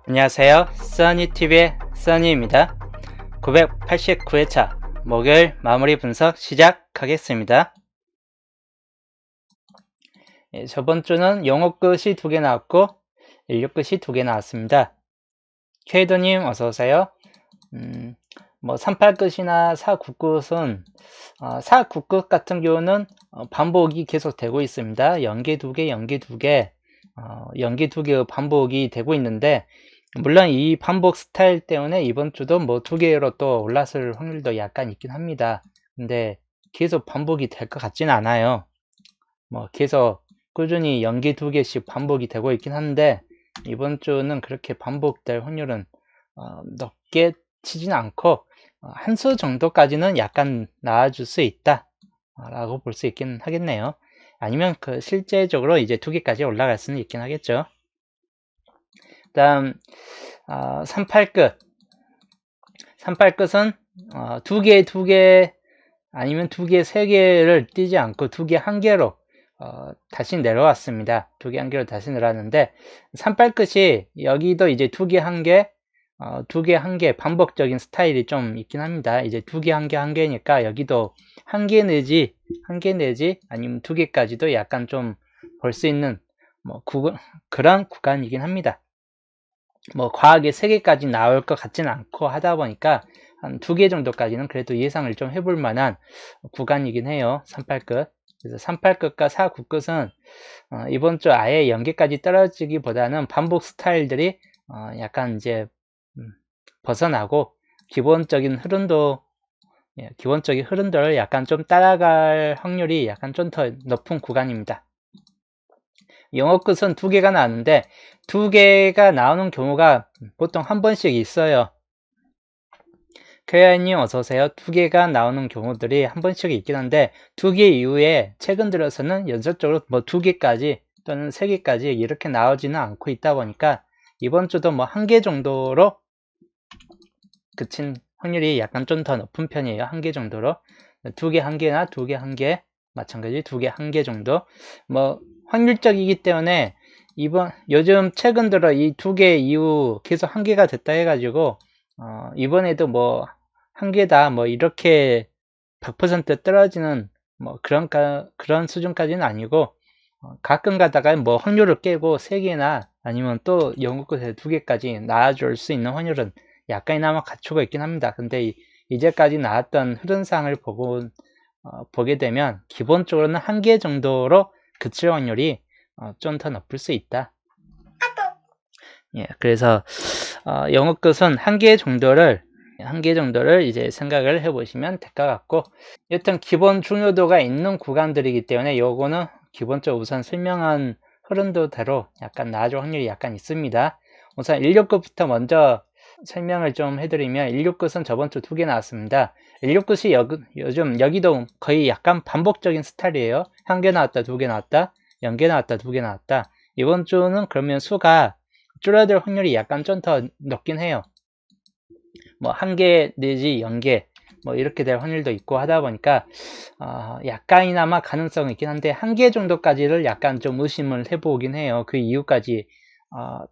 안녕하세요. 써니TV의 써니입니다. 989회차 목요일 마무리 분석 시작하겠습니다. 저번 주는 영어 끝이 2개 나왔고 인류 끝이 2개 나왔습니다. 케이도님 어서오세요. 38 끝이나 49 끝은 49 끝 같은 경우는 반복이 계속 되고 있습니다. 연계 2개, 연계 2개, 연계 2개의 반복이 되고 있는데, 물론 이 반복 스타일 때문에 이번 주도 2개로 또 올랐을 확률도 약간 있긴 합니다. 근데 계속 반복이 될 것 같지는 않아요. 계속 꾸준히 연계 2개씩 반복이 되고 있긴 한데, 이번 주는 그렇게 반복될 확률은 높게 치진 않고 한 수 정도까지는 약간 나아질 수 있다 라고 볼 수 있긴 하겠네요. 아니면 실제적으로 이제 2개까지 올라갈 수는 있긴 하겠죠. 다음 38끝 38끝은 2개 아니면 2개 3개를 띄지 않고 2개 1개로 다시 내려왔습니다. 2개 1개로 다시 내려왔는데 38끝이 여기도 이제 2개 1개 2개 1개 반복적인 스타일이 좀 있긴 합니다. 이제 2개 1개 1개니까 여기도 1개 내지 아니면 2개까지도 약간 좀 볼 수 있는 그런 구간이긴 합니다. 과하게 3개까지 나올 것 같지는 않고 하다 보니까 한 2개 정도까지는 그래도 예상을 좀 해볼 만한 구간이긴 해요. 38끝. 그래서 38끝과 49끝은 이번 주 아예 연계까지 떨어지기보다는 반복 스타일들이 약간 이제 벗어나고 기본적인 흐름들을 약간 좀 따라갈 확률이 약간 좀 더 높은 구간입니다. 영어 끝은 2개가 나왔는데 2개가 나오는 경우가 보통 한 번씩 있어요. 쾌야님 어서오세요. 2개가 나오는 경우들이 한 번씩 있긴 한데 2개 이후에 최근 들어서는 연속적으로 2개까지 또는 3개까지 이렇게 나오지는 않고 있다 보니까 이번 주도 1개 정도로 그친 확률이 약간 좀 더 높은 편이에요. 1개 정도로 2개 1개나 2개 1개 마찬가지 2개 1개 정도 확률적이기 때문에 요즘 최근 들어 이 2개 이후 계속 1개가 됐다 해가지고 이번에도 1개다 이렇게 100% 떨어지는 그런 수준까지는 아니고 가끔 가다가 확률을 깨고 3개나 아니면 또 영국 끝에 2개까지 나아줄 수 있는 확률은 약간이나마 갖추고 있긴 합니다. 근데 이제까지 나왔던 흐름상을 보게 되면 기본적으로는 1개 정도로 그칠 확률이 좀 더 높을 수 있다. 예, 그래서 영어 끝은 1개 정도를 이제 생각을 해보시면 될 것 같고, 여튼 기본 중요도가 있는 구간들이기 때문에 요거는 기본적으로 우선 설명한 흐름도대로 약간 나아질 확률이 약간 있습니다. 우선 16끝부터 먼저 설명을 좀 해드리면 16끝은 저번 주 2개 나왔습니다. 16끝이 요즘 여기도 거의 약간 반복적인 스타일이에요. 1개 나왔다 2개 나왔다 0개 나왔다 2개 나왔다. 이번 주는 그러면 수가 줄어들 확률이 약간 좀 더 높긴 해요. 1개 내지 0개 이렇게 될 확률도 있고 하다 보니까 약간이나마 가능성이 있긴 한데 1개 정도까지를 약간 좀 의심을 해보긴 해요. 그 이후까지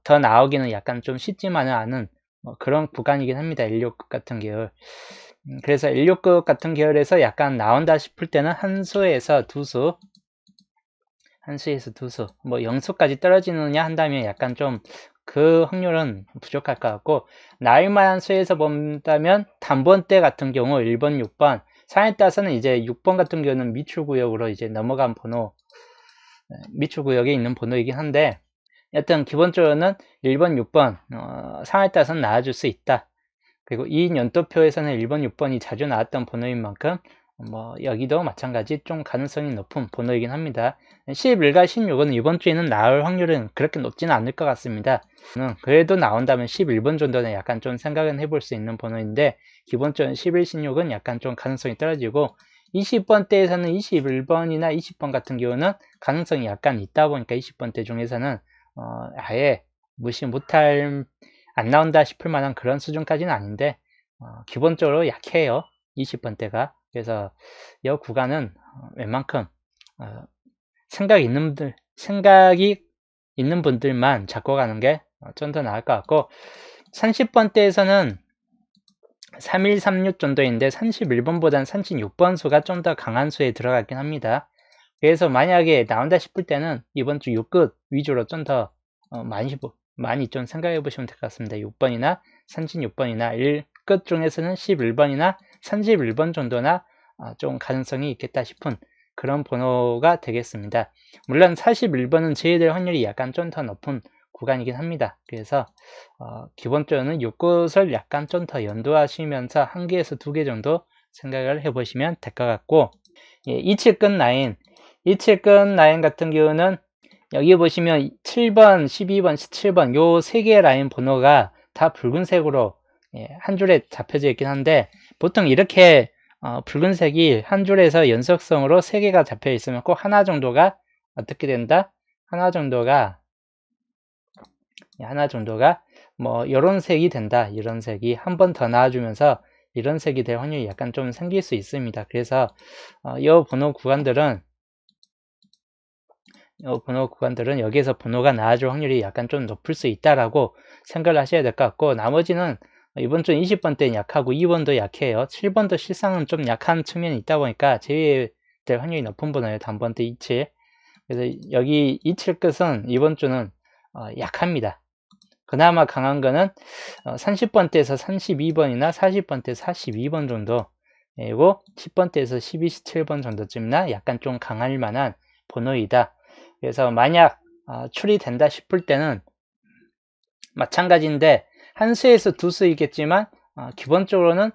더 나오기는 약간 좀 쉽지만은 않은 그런 구간이긴 합니다. 16끝 같은 계열. 그래서 16끝 같은 계열에서 약간 나온다 싶을 때는 한 수에서 두 수 0수까지 떨어지느냐 한다면 약간 좀 그 확률은 부족할 것 같고, 나일만한 수에서 본다면 단번대 같은 경우 1번, 6번, 상에 따라서는 이제 6번 같은 경우는 미출구역으로 이제 넘어간 번호, 미출구역에 있는 번호이긴 한데, 여튼 기본적으로는 1번, 6번, 상에 따라서는 나와줄 수 있다. 그리고 이 연도표에서는 1번, 6번이 자주 나왔던 번호인 만큼 여기도 마찬가지 좀 가능성이 높은 번호이긴 합니다. 11과 16은 이번 주에는 나올 확률은 그렇게 높지는 않을 것 같습니다. 그래도 나온다면 11번 정도는 약간 좀 생각은 해볼 수 있는 번호인데, 기본적으로 11, 16은 약간 좀 가능성이 떨어지고 20번대에서는 21번이나 20번 같은 경우는 가능성이 약간 있다 보니까 20번대 중에서는 아예 무시 못할 안 나온다 싶을 만한 그런 수준까지는 아닌데 기본적으로 약해요. 20번대가. 그래서 이 구간은 웬만큼 생각이 있는 분들만 잡고 가는 게 좀 더 나을 것 같고 30번대에서는 3136 정도인데 31번보다는 36번 수가 좀 더 강한 수에 들어가긴 합니다. 그래서 만약에 나온다 싶을 때는 이번 주 6끝 위주로 좀 더 많이 좀 생각해 보시면 될 것 같습니다. 6번이나 36번이나 1끝 중에서는 11번이나 31번 정도나 좀 가능성이 있겠다 싶은 그런 번호가 되겠습니다. 물론 41번은 제외될 확률이 약간 좀 더 높은 구간이긴 합니다. 그래서 기본적으로는 6끝을 약간 좀 더 연두하시면서 1개에서 2개 정도 생각을 해 보시면 될 것 같고, 예, 27끝 라인 27끝 라인 같은 경우는 여기 보시면 7번, 12번, 17번 요 3개의 라인 번호가 다 붉은색으로 한 줄에 잡혀져 있긴 한데, 보통 이렇게 붉은색이 한 줄에서 연속성으로 3개가 잡혀 있으면 꼭 하나 정도가 어떻게 된다? 하나 정도가 뭐 이런 색이 된다. 이런 색이 한 번 더 나와주면서 이런 색이 될 확률이 약간 좀 생길 수 있습니다. 그래서 이 번호 구간들은 여기에서 번호가 나와줄 확률이 약간 좀 높을 수 있다라고 생각을 하셔야 될 것 같고, 나머지는 이번 주 20번 때는 약하고 2번도 약해요. 7번도 실상은 좀 약한 측면이 있다 보니까 제외될 확률이 높은 번호예요. 단번대 27. 그래서 여기 27 끝은 이번 주는 약합니다. 그나마 강한 거는 30번대에서 32번이나 40번대 42번 정도, 그리고 10번대에서 12, 17번 정도쯤이나 약간 좀 강할 만한 번호이다. 그래서 만약 출이된다 싶을 때는 마찬가지인데 한 수에서 두 수이겠지만 기본적으로는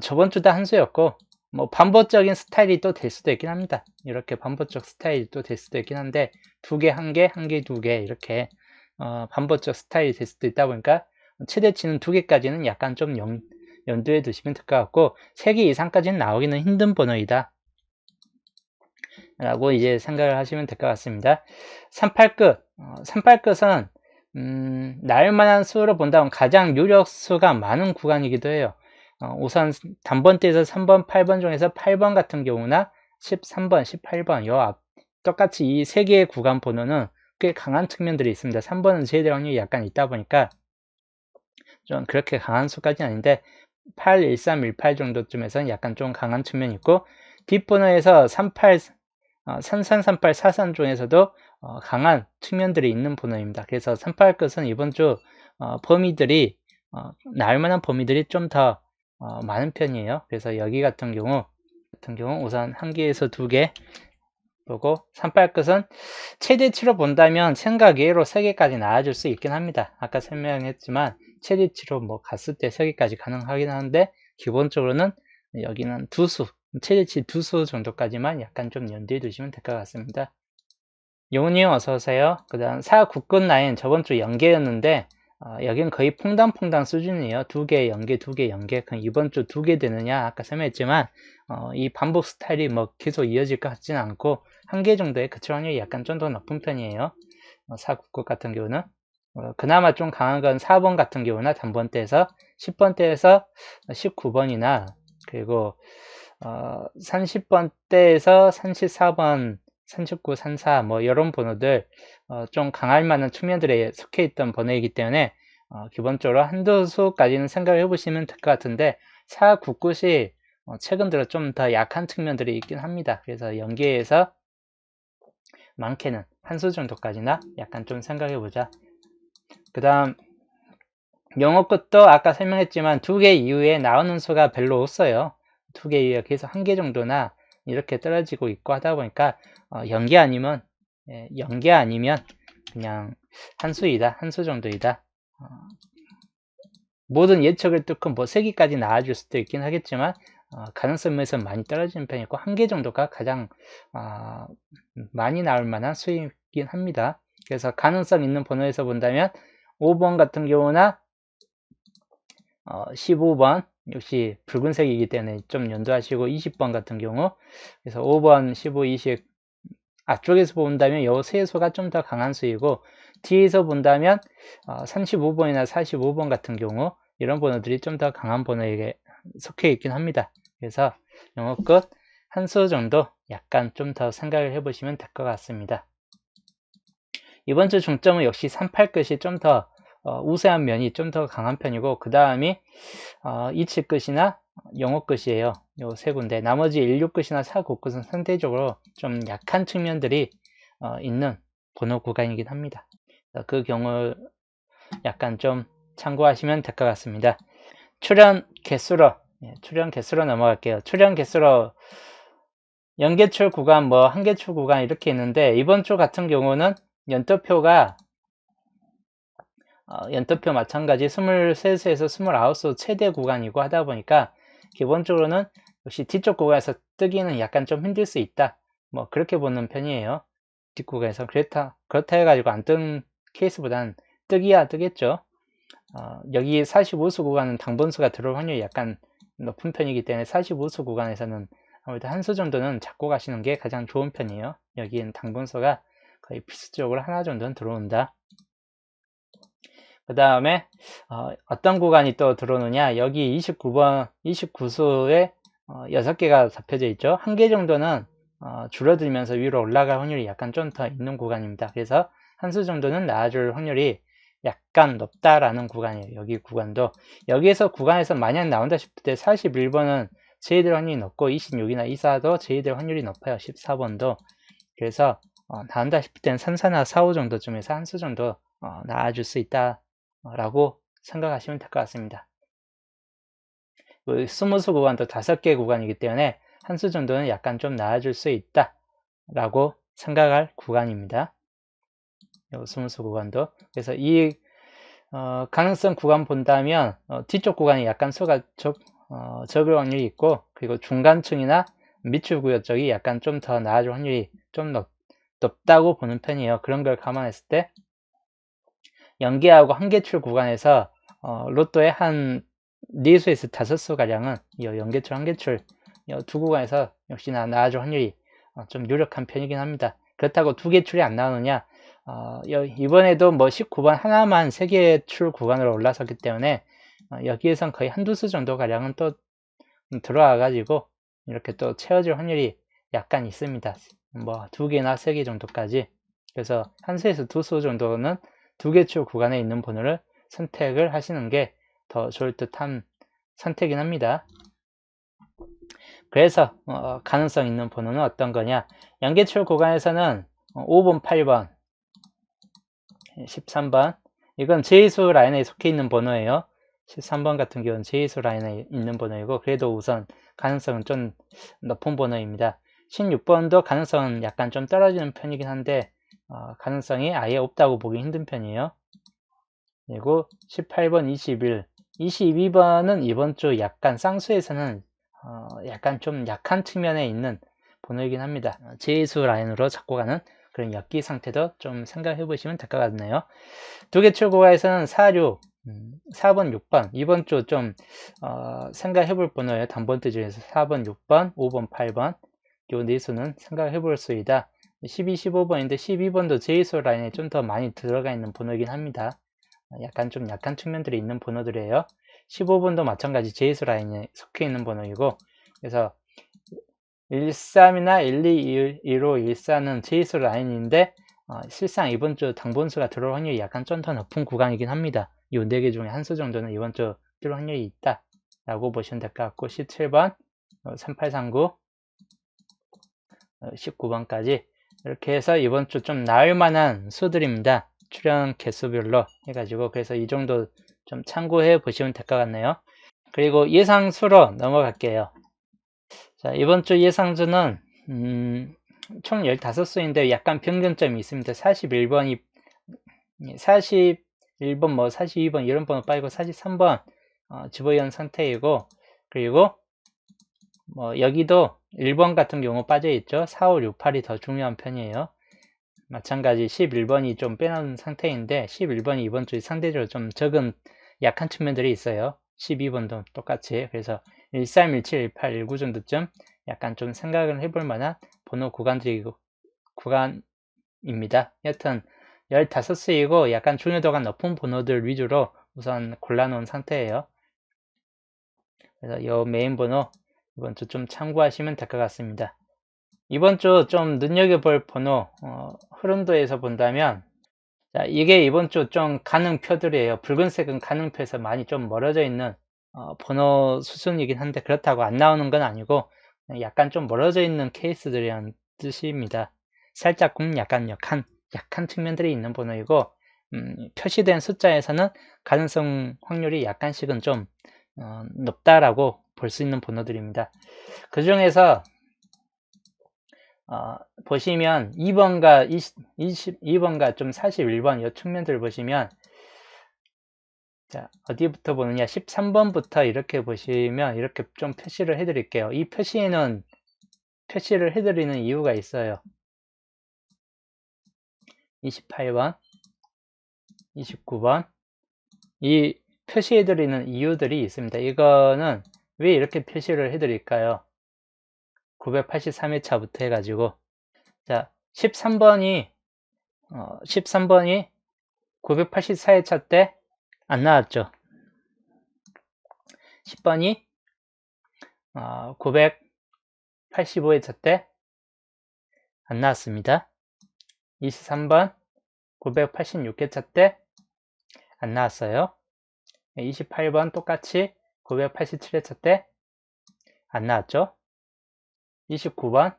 저번 주도 한 수였고, 뭐 반복적인 스타일이 또 될 수도 있긴 합니다. 이렇게 반복적 스타일이 또 될 수도 있긴 한데 2개, 1개, 1개, 2개 이렇게 반복적 스타일이 될 수도 있다 보니까 최대치는 2개까지는 약간 좀 염두에 두시면 될 것 같고, 3개 이상까지는 나오기는 힘든 번호이다 라고 이제 생각을 하시면 될 것 같습니다. 38끝 38끝은 나올만한 수로 본다면 가장 유력수가 많은 구간이기도 해요. 우선 단번대에서 3번, 8번 중에서 8번 같은 경우나 13번, 18번 똑같이 이 3개의 구간 번호는 꽤 강한 측면들이 있습니다. 3번은 제외될 확률이 약간 있다 보니까 좀 그렇게 강한 수까지는 아닌데 8, 13, 18 정도쯤에서는 약간 좀 강한 측면이 있고, 뒷번호에서 38, 33, 38, 43 중에서도 강한 측면들이 있는 번호입니다. 그래서 38 끝은 이번 주 범위들이 나올 만한 범위들이 좀 더 많은 편이에요. 그래서 여기 같은 경우 우선 1개에서 2개 보고, 38 끝은 최대치로 본다면 생각 외로 3개까지 나와줄 수 있긴 합니다. 아까 설명했지만 최대치로 뭐 갔을 때 3개까지 가능하긴 하는데, 기본적으로는 여기는 최대치 2수 정도까지만 약간 좀 염두에 두시면 될 것 같습니다. 용훈님 어서오세요. 그 다음 49끝 라인 저번주 연계였는데 여긴 거의 퐁당퐁당 수준이에요. 2개 연계 2개 연계. 그럼 이번주 2개 되느냐 아까 설명했지만 이 반복 스타일이 뭐 계속 이어질 것 같지는 않고 1개 정도의 그칠 확률이 약간 좀 더 높은 편이에요. 49끝 같은 경우는 그나마 좀 강한 건 4번 같은 경우나 단번대에서 10번대에서 19번이나, 그리고 30번대에서 34번, 39, 34 뭐 이런 번호들 좀 강할 만한 측면들에 속해 있던 번호이기 때문에 기본적으로 한두 수까지는 생각을 해보시면 될 것 같은데, 4, 9, 9이 최근 들어 좀 더 약한 측면들이 있긴 합니다. 그래서 연계에서 많게는 한 수 정도까지나 약간 좀 생각해보자. 그 다음 영어 끝도 아까 설명했지만 2개 이후에 나오는 수가 별로 없어요. 2개 이후에 계속 1개 정도나 이렇게 떨어지고 있고 하다 보니까 연계 아니면 그냥 한 수 정도이다. 모든 예측을 뚫고 뭐 3개까지 나와줄 수도 있긴 하겠지만 가능성에서 많이 떨어지는 편이고 1개 정도가 가장 많이 나올 만한 수이긴 합니다. 그래서 가능성 있는 번호에서 본다면 5번 같은 경우나 15번 역시 붉은색이기 때문에 좀 연두하시고, 20번 같은 경우, 그래서 5번, 15, 20 앞쪽에서 본다면 요 세 수가 좀 더 강한 수이고, 뒤에서 본다면 35번이나 45번 같은 경우 이런 번호들이 좀 더 강한 번호에게 속해 있긴 합니다. 그래서 영어 끝 한 수 정도 약간 좀 더 생각을 해보시면 될 것 같습니다. 이번 주 중점은 역시 38끝이 좀 더 우세한 면이 좀 더 강한 편이고, 그 다음이 이치 끝이나 영어 끝이에요. 요 세 군데. 나머지 16 끝이나 49 끝은 상대적으로 좀 약한 측면들이 있는 번호 구간이긴 합니다. 그 경우 약간 좀 참고하시면 될 것 같습니다. 출연 개수로 넘어갈게요. 출연 개수로 연계출 구간, 뭐 한계출 구간 이렇게 있는데, 이번 주 같은 경우는 연도표가 연도표 마찬가지 23수에서 29수 최대 구간이고 하다 보니까 기본적으로는 역시 뒤쪽 구간에서 뜨기는 약간 좀 힘들 수 있다. 뭐 그렇게 보는 편이에요. 뒷구간에서 그렇다 해가지고 안 뜬 케이스보단 뜨기야 뜨겠죠. 여기 45수 구간은 당분수가 들어올 확률이 약간 높은 편이기 때문에 45수 구간에서는 아무래도 한 수 정도는 잡고 가시는 게 가장 좋은 편이에요. 여기는 당분수가 거의 필수적으로 하나 정도는 들어온다. 그 다음에 어떤 구간이 또 들어오느냐, 여기 29번 29수에 6개가 잡혀져 있죠. 한 개 정도는 줄어들면서 위로 올라갈 확률이 약간 좀 더 있는 구간입니다. 그래서 한 수 정도는 나아줄 확률이 약간 높다라는 구간이에요. 여기 구간도. 여기에서 구간에서 만약 나온다 싶을 때 41번은 제이될 확률이 높고 26이나 24도 제이될 확률이 높아요. 14번도. 그래서 나온다 싶을 때는 3, 4나 4, 5 정도쯤에서 한 수 정도 나아줄 수 있다 라고 생각하시면 될 것 같습니다. 20수 구간도 5개 구간이기 때문에 한 수 정도는 약간 좀 나아질 수 있다 라고 생각할 구간입니다. 20수 구간도. 그래서 이 가능성 구간 본다면 뒤쪽 구간이 약간 수가 적을 확률이 있고, 그리고 중간층이나 밑줄 구역 쪽이 약간 좀 더 나아질 확률이 좀 높다고 보는 편이에요. 그런 걸 감안했을 때 연계하고 한계출 구간에서 로또의 한 4수에서 5수 가량은 이 연계출, 한계출 두 구간에서 역시나 나아질 확률이 좀 유력한 편이긴 합니다. 그렇다고 두 개 출이 안 나오느냐? 이번에도 뭐 19번 하나만 3개 출 구간으로 올라섰기 때문에 여기에선 거의 한두 수 정도 가량은 또 들어와 가지고 이렇게 또 채워질 확률이 약간 있습니다. 뭐 2개나 3개 정도까지. 그래서 한 수에서 2수 정도는 2개 출 구간에 있는 번호를 선택을 하시는 게 더 좋을 듯한 선택이긴 합니다. 그래서 가능성 있는 번호는 어떤 거냐, 연계출 구간에서는 5번, 8번, 13번, 이건 제의수 라인에 속해 있는 번호예요. 13번 같은 경우는 제의수 라인에 있는 번호이고, 그래도 우선 가능성은 좀 높은 번호입니다. 16번도 가능성은 약간 좀 떨어지는 편이긴 한데 가능성이 아예 없다고 보기 힘든 편이에요. 그리고 18번, 21, 22번은 이번 주 약간 쌍수에서는 약간 좀 약한 측면에 있는 번호이긴 합니다. 제의수 라인으로 잡고 가는 그런 엮기 상태도 좀 생각해 보시면 될 것 같네요. 두 개 출구가에서는 4, 6, 4번, 6번 이번 주 좀 생각해 볼 번호예요. 단번대 중에서 4번, 6번, 5번, 8번 요 네 수는 생각해 볼 수 있다. 12, 15번인데 12번도 제의수 라인에 좀 더 많이 들어가 있는 번호이긴 합니다. 약간 좀 약한 측면들이 있는 번호들이에요. 15번도 마찬가지 제이수 라인에 속해 있는 번호이고, 그래서 13이나 12, 15, 14는 제이수 라인인데 실상 이번 주 당분수가 들어올 확률이 약간 좀 더 높은 구간이긴 합니다. 이 4개 중에 한 수 정도는 이번 주 들어올 확률이 있다 라고 보시면 될 것 같고, 17번, 3839, 19번까지 이렇게 해서 이번 주 좀 나을 만한 수들입니다. 출연 개수별로 해가지고. 그래서 이 정도 좀 참고해 보시면 될 것 같네요. 그리고 예상수로 넘어갈게요. 자, 이번 주 예상수는 총 15수인데 약간 변경점이 있습니다. 41번이 41번 뭐 42번 이런 번호 빠지고 43번 집어연 상태이고, 그리고 뭐 여기도 1번 같은 경우 빠져 있죠. 4, 5, 6, 8이 더 중요한 편이에요. 마찬가지 11번이 좀 빼놓은 상태인데 11번이 이번 주에 상대적으로 좀 적은 약한 측면들이 있어요. 12번도 똑같이. 그래서 13, 17, 18, 19 정도쯤 약간 좀 생각을 해볼 만한 번호 구간입니다. 여튼 15수이고 약간 중요도가 높은 번호들 위주로 우선 골라놓은 상태예요. 그래서 이 메인 번호 이번 주 좀 참고하시면 될 것 같습니다. 이번 주 좀 눈여겨볼 번호 흐름도에서 본다면, 자, 이게 이번 주 좀 가능표들이에요. 붉은색은 가능표에서 많이 좀 멀어져 있는 번호 수준이긴 한데 그렇다고 안 나오는 건 아니고 약간 좀 멀어져 있는 케이스들이란 뜻입니다. 살짝 약간 약한 측면들이 있는 번호이고 표시된 숫자에서는 가능성 확률이 약간씩은 좀 높다라고 볼 수 있는 번호들입니다. 그 중에서 보시면 2번과 22번과 좀 41번 이 측면들 보시면 자, 어디부터 보느냐 13번부터 이렇게 보시면 이렇게 좀 표시를 해 드릴게요. 이 표시에는 표시를 해 드리는 이유가 있어요. 28번 29번 이 표시해 드리는 이유들이 있습니다. 이거는 왜 이렇게 표시를 해 드릴까요? 983회차부터 해가지고 자 13번이 984회차 때 안 나왔죠. 10번이 985회차 때 안 나왔습니다. 23번 986회차 때 안 나왔어요. 28번 똑같이 987회차 때 안 나왔죠. 29번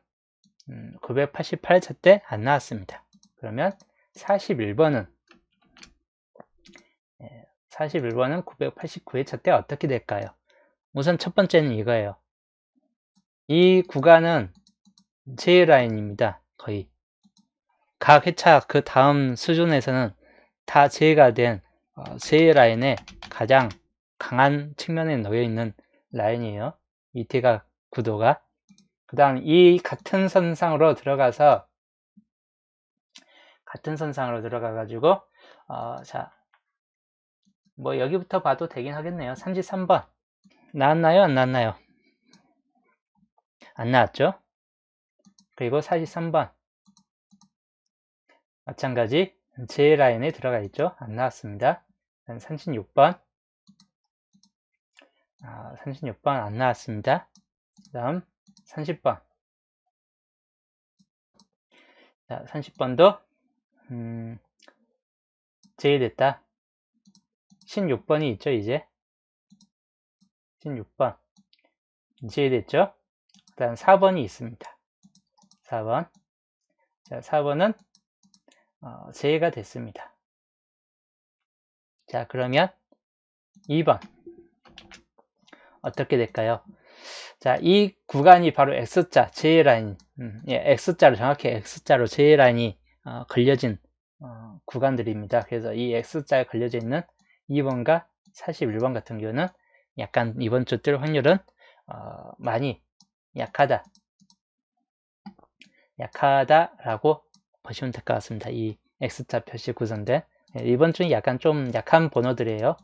988회차 때 안 나왔습니다. 그러면 41번은 989회차 때 어떻게 될까요? 우선 첫 번째는 이거예요. 이 구간은 J라인입니다. 거의 각 회차 그 다음 수준에서는 다 제외가 된 J라인의 가장 강한 측면에 놓여 있는 라인이에요. 이 대각 구도가. 그 다음 이 같은 선상으로 들어가서 가지고 자, 뭐 여기부터 봐도 되긴 하겠네요. 33번 나왔나요? 안 나왔나요? 안 나왔죠? 그리고 43번 마찬가지 J라인에 들어가 있죠? 안 나왔습니다. 36번 36번 안 나왔습니다. 그 다음 30번 자, 30번도 제외됐다. 16번이 있죠, 이제. 16번 제외됐죠? 그 다음 4번이 있습니다. 4번 자, 4번은 제외가 됐습니다. 자, 그러면 2번 어떻게 될까요? 자, 이 구간이 바로 X자, J라인, 예, X자로 정확히 X자로 J라인이 걸려진 구간들입니다. 그래서 이 X자에 걸려져 있는 2번과 41번 같은 경우는 약간 이번 주 뜰 확률은 많이 약하다라고 보시면 될 것 같습니다. 이 X자 표시 구성된 이번 주는 약간 좀 약한 번호들이에요.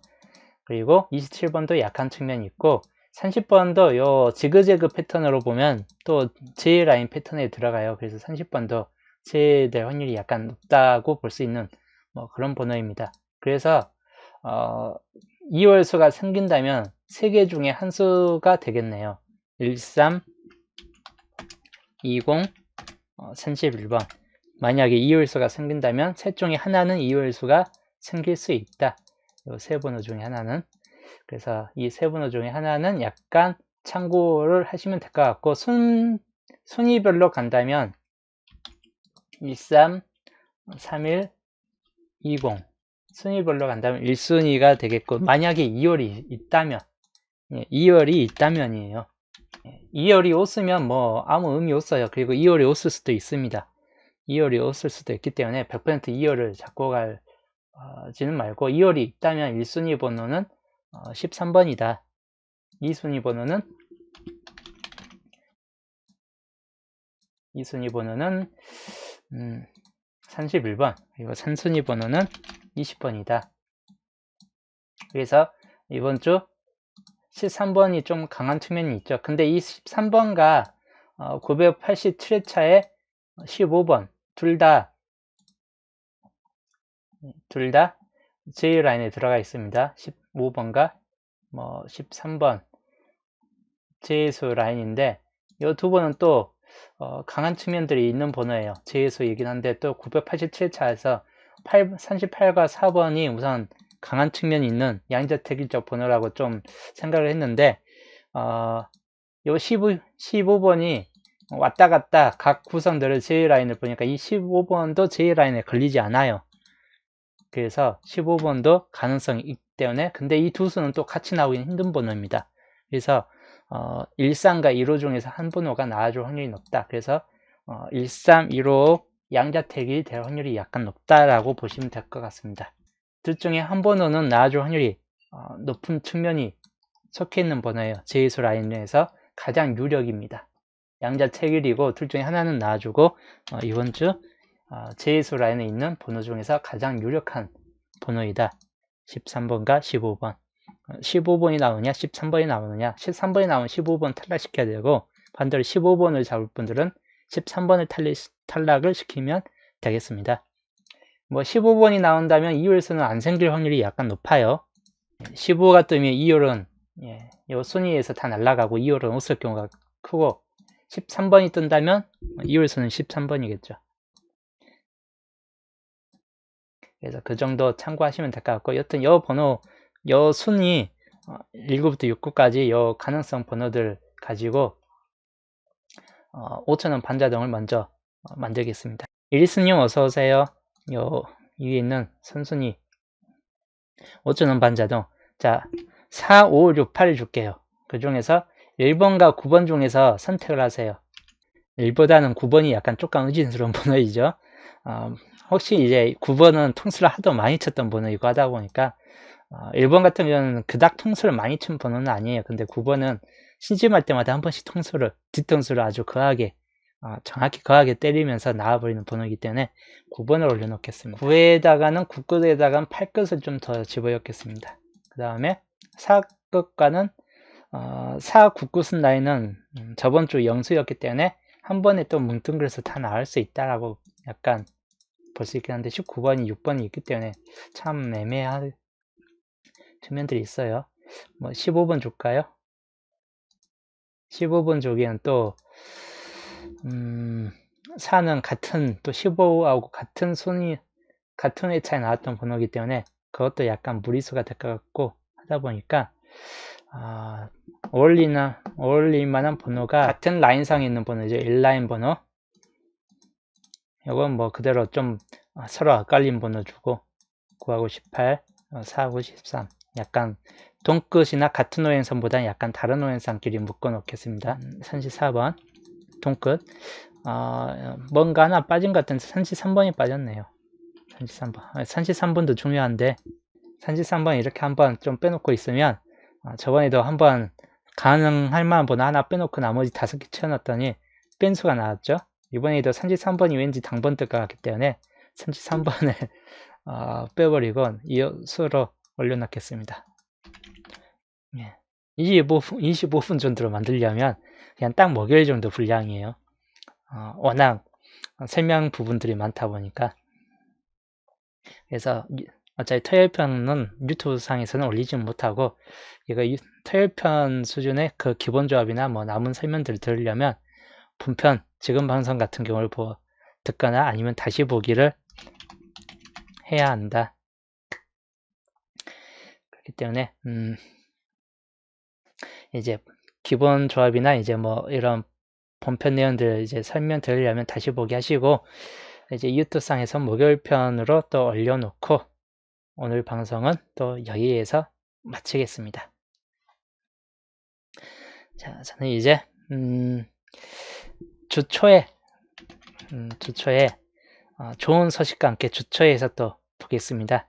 그리고 27번도 약한 측면이 있고 30번도 요 지그재그 패턴으로 보면 또 J라인 패턴에 들어가요. 그래서 30번도 제외될 확률이 약간 높다고 볼 수 있는 뭐 그런 번호입니다. 그래서 2월수가 생긴다면 3개 중에 한 수가 되겠네요. 13, 20, 31번 만약에 2월수가 생긴다면 셋 중에 하나는 2월수가 생길 수 있다. 이 세 번호 중에 하나는 그래서 이 세 번호 중에 하나는 약간 참고를 하시면 될 것 같고 순위별로 간다면 13, 31, 20 순위별로 간다면 1순위가 되겠고 만약에 2월이 있다면 2월이 있다면이에요. 2월이 없으면 뭐 아무 의미 없어요. 그리고 2월이 없을 수도 있습니다. 2월이 없을 수도 있기 때문에 100% 2월을 잡고 갈지는 말고 2월이 있다면 1순위 번호는 13번이다. 2순위 번호는 31번 그리고 3순위 번호는 20번이다. 그래서 이번 주 13번이 좀 강한 측면이 있죠. 근데 이 13번과 987회차에 15번 둘 다 J라인에 들어가 있습니다. 15번과 뭐 13번 J수 라인인데 이 두 번은 또 강한 측면들이 있는 번호예요. J수이긴 한데 또 987회차에서 38과 4번이 우선 강한 측면이 있는 양자택일적 번호라고 좀 생각을 했는데, 요 15번이 왔다 갔다 각 구성들을 J라인을 보니까 이 15번도 J라인에 걸리지 않아요. 그래서 15번도 가능성이 있기 때문에, 근데 이 두 수는 또 같이 나오기는 힘든 번호입니다. 그래서 13과 15 중에서 한 번호가 나와줄 확률이 높다. 그래서 13, 15 양자택일이 될 확률이 약간 높다라고 보시면 될 것 같습니다. 둘 중에 한 번호는 나와줄 확률이 높은 측면이 속해 있는 번호예요. J수 라인 중에서 가장 유력입니다. 양자택일이고 둘 중에 하나는 나와주고, 이번 주 J수 라인에 있는 번호 중에서 가장 유력한 번호이다. 13번과 15번. 15번이 나오느냐 13번이 나오느냐, 13번이 나오면 15번 탈락시켜야 되고, 반대로 15번을 잡을 분들은 13번을 탈락을 시키면 되겠습니다. 뭐 15번이 나온다면 2홀수는 안 생길 확률이 약간 높아요. 15가 뜨면 2홀은 요 순위에서 다 날아가고 2홀은 없을 경우가 크고, 13번이 뜬다면 2홀수는 13번이겠죠. 그래서 그 정도 참고하시면 될 것 같고, 여튼 요 번호, 요 순위 19부터 69까지 요 가능성 번호들 가지고 5,000원 반자동을 먼저 만들겠습니다. 이리스님 어서오세요. 요 위에 있는 선순위 5,000원 반자동. 자, 4, 5, 6, 8을 줄게요. 그 중에서 1번과 9번 중에서 선택을 하세요. 1보다는 9번이 약간 조금 의진스러운 번호이죠. 혹시 이제 9번은 통수를 하도 많이 쳤던 번호이고 하다 보니까 1번 같은 경우는 그닥 통수를 많이 친 번호는 아니에요. 근데 9번은 시집할 때마다 한 번씩 뒤통수를 아주 거하게, 정확히 거하게 때리면서 나와버리는 번호이기 때문에 9번을 올려놓겠습니다. 9에다가는 9끝에다가는 8끝을 좀 더 집어넣겠습니다. 그 다음에 4끝과는 4, 9끝은 라인은 저번 주 영수였기 때문에 한 번에 또 뭉뚱그려서 다 나올 수 있다라고 약간 볼 수 있긴 한데, 19번이 6번이 있기 때문에 참 애매한 측면들이 있어요. 뭐 15번 줄까요? 15번 주기엔 또 4는 같은, 또 15하고 같은 순위, 같은 회차에 나왔던 번호이기 때문에 그것도 약간 무리수가 될 것 같고 하다 보니까 어울릴 만한 번호가 같은 라인상에 있는 번호죠. 1라인 번호. 이건 뭐 그대로 좀 서로 엇갈린 번호 주고, 9하고 18, 4하고 13. 약간 동끝이나 같은 오행선보다 약간 다른 오행선끼리 묶어 놓겠습니다. 34번 동끝. 뭔가 하나 빠진 것 같은데 33번이 빠졌네요. 33번. 33번도 중요한데 33번 이렇게 한번 좀 빼놓고 있으면, 저번에도 한번 가능할 만한 번호 하나 빼놓고 나머지 5개 채워놨더니 뺀수가 나왔죠. 이번에도 33번이 왠지 당번 뜰 것 같기 때문에 33번을 빼버리고 이 수로 올려놓겠습니다. 25분 정도로 만들려면 그냥 딱 목요일 정도 분량이에요. 워낙 설명 부분들이 많다 보니까. 그래서 어차피 토요일편은 유튜브 상에서는 올리지 못하고, 이거 토요일편 수준의 그 기본 조합이나 뭐 남은 설명들을 들으려면 본편 지금 방송 같은 경우를 듣거나 아니면 다시 보기를 해야 한다. 그렇기 때문에 이제 기본 조합이나 이제 뭐 이런 본편 내용들 이제 설명 들으려면 다시 보기 하시고, 이제 유튜브 상에서 목요일 편으로 또 올려놓고 오늘 방송은 또 여기에서 마치겠습니다. 자, 저는 이제 주초에 좋은 소식과 함께 주초에서 또 보겠습니다.